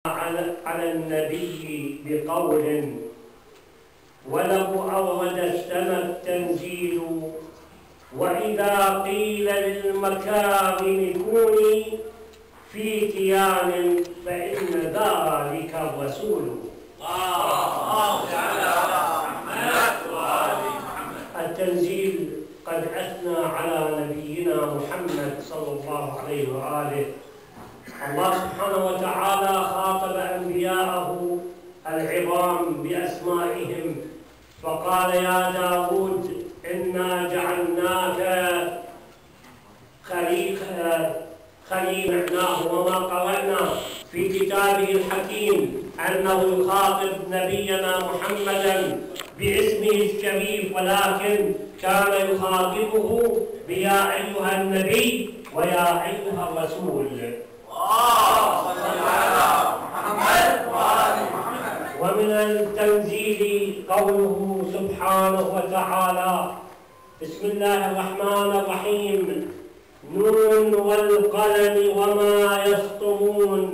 على النبي بقول ولو أورد السما التنزيل وإذا قيل للمكارم كوني في كيان فإن ذلك الرسول. اللهم صل على محمد وآل محمد. التنزيل قد أثنى على نبينا محمد صلى الله عليه وآله. الله سبحانه وتعالى خاطب أنبياءه العظام بأسمائهم فقال: يا داود إنا جعلناك خليفة. وما قرأنا في كتابه الحكيم أنه يخاطب نبينا محمدا باسمه الشريف، ولكن كان يخاطبه بيا أيها النبي ويا أيها الرسول. اللهم صل على محمد وآل محمد. ومن التنزيل قوله سبحانه وتعالى: بسم الله الرحمن الرحيم، نون والقلم وما يسطرون،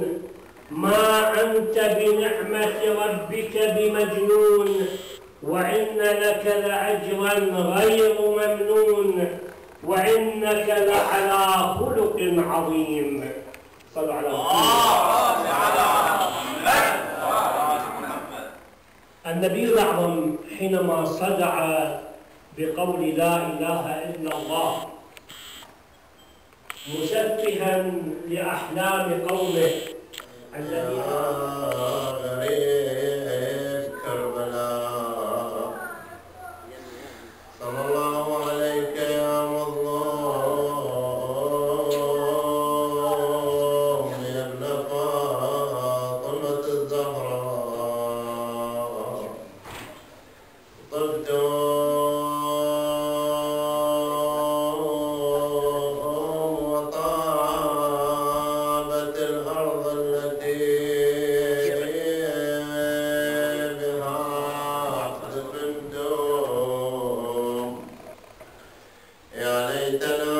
ما أنت بنعمة ربك بمجنون، وإن لك لأجرا غير ممنون، وإنك لعلى خلق عظيم. صلوا على محمد. النبي الأعظم حينما صدع بقول لا إله إلا الله مسفها لأحلام قومه الذين كربلاء، صلى الله عليك يا مظلوم يا ابن فاطمة الزهراء، طبت وطابت الأرض التي بها دفنتم، يا ليتنا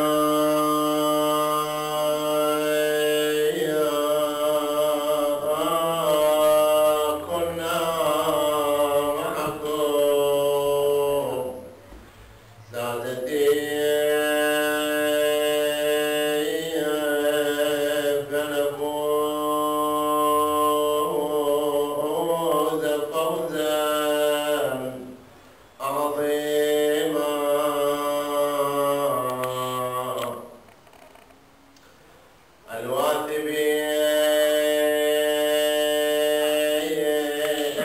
كنا معكم سادتي، فنفوز فوزا عظيما. الواثبين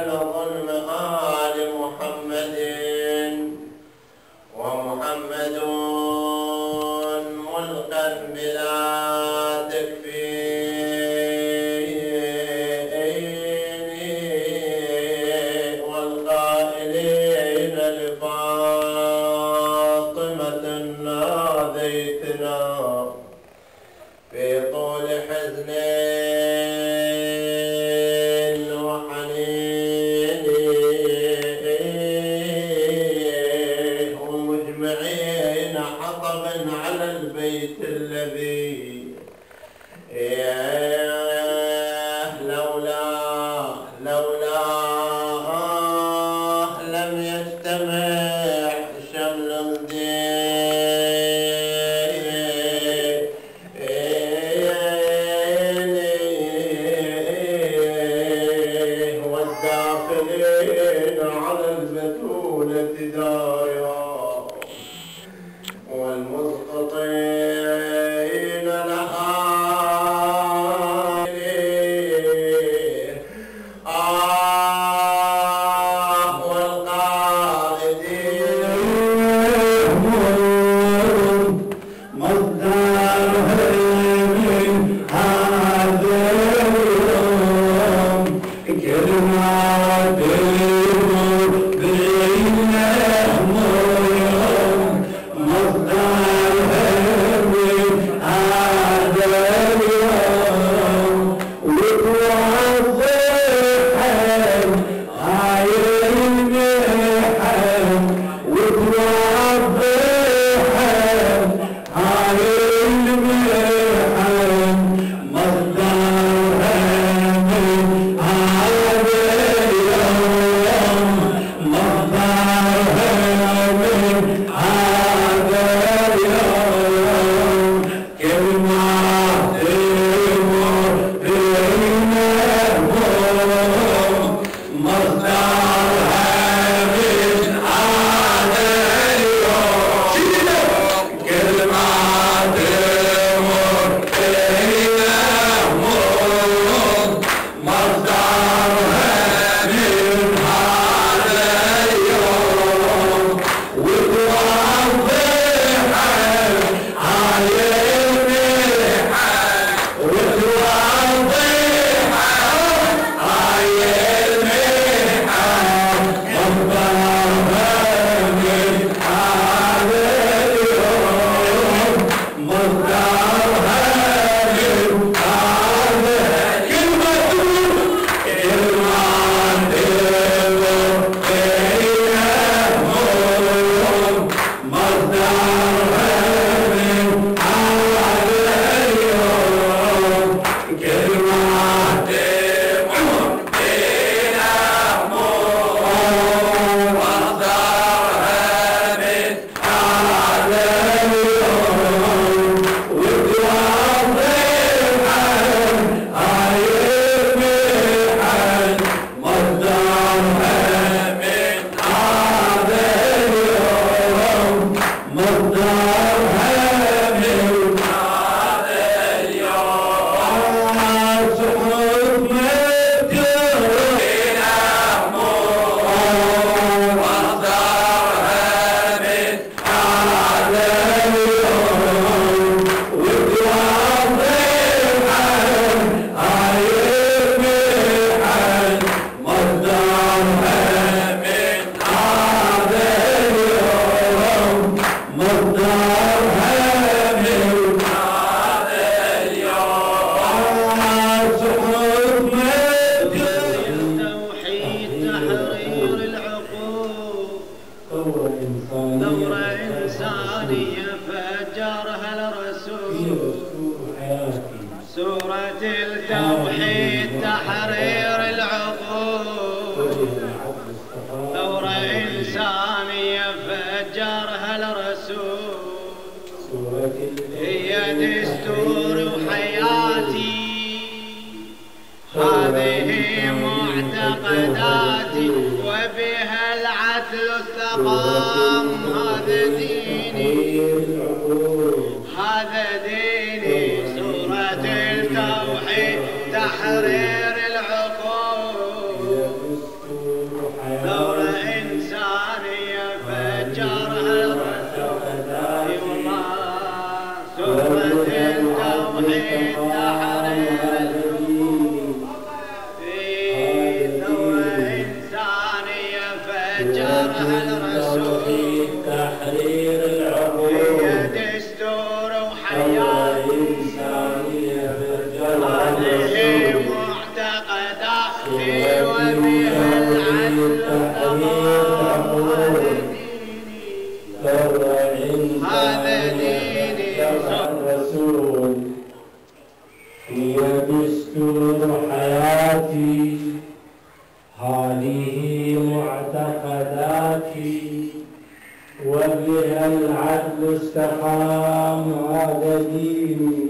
لظلم آل محمد، ومحمد ملقا بلا تكفير، والقائلين لفاطمة ناديتنا في طول حزن وحنين، ومجمعين حطبا على البيت الذي لولا لم يجتمع شمل الدين والداخلين على البتولة دايا، والمسقطين لها سورة التوحيد تحرير العقول، ثورة إنسانية فجرها الرسول، هي دستور وحياتي، هذه معتقداتي وبها العدل استقام، هذا ديني هذا ديني، سورة التوحيد تحرير العقول، ثورة إنسانية فجرها الرسول، اي والله سورة التوحيد تحرير العقول، ثورة إنسانية فجرها الرسول، تحرير العقول، هي دستور وحياتي، هذه معتقداتي وبها العدل والضمان، هذا ديني الرسول، هي دستور حياتي، هذه معتقداتي وبها العدل استقام، هذا ديني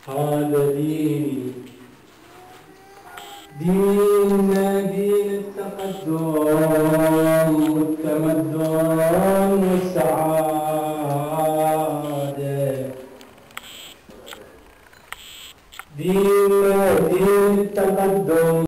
هذا ديني، ديننا دين التقدم والتمدن والسعادة، ديننا دين التقدم